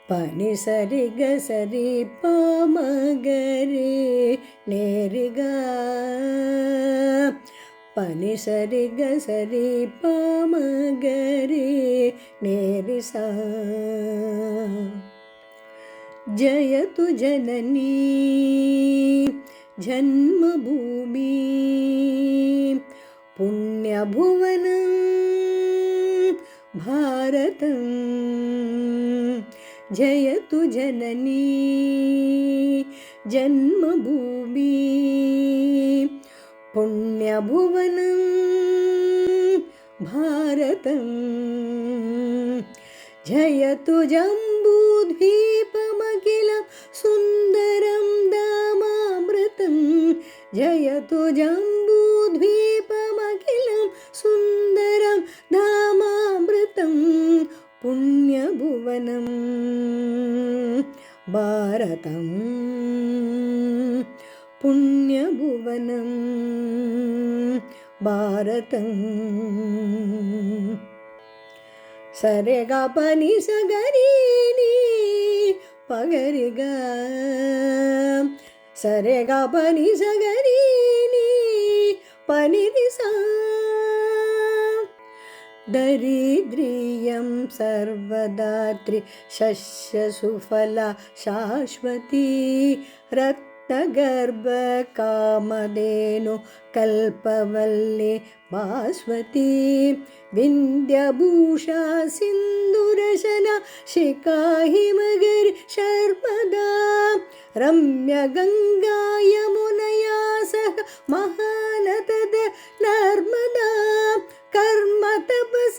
పని సరిగ సరి పామగరి నేరిగా పని సరిగ సరి పామగరి నేరిసా జయతు జననీ జన్మభూమి పుణ్యభువనం భారతం జయతు జననీ జన్మభూమి పుణ్యభువనం భారతం జయతు జంబూద్వీపమఖిలం సుందరం దామామృతం జయతు జంబూద్వీపమఖిలం సుందరం దామామృతం పుణ్యభువనం భారతం పుణ్యభువనం భారతం సరేగా పని సగరీని పగరిగా సరేగా పని సగరీని పనిరిసా దరిద్రియం సర్వదాత్రి శస్య సుఫల శాశ్వతీ రత్నగర్భ కామధేను కల్పవల్లి భాస్వతి వింధ్యభూషా సింధురశన శిఖా హిమగిరి శర్మదా రమ్య గంగా యమునయా సహ మహానద నర్మదా కర్మ తపస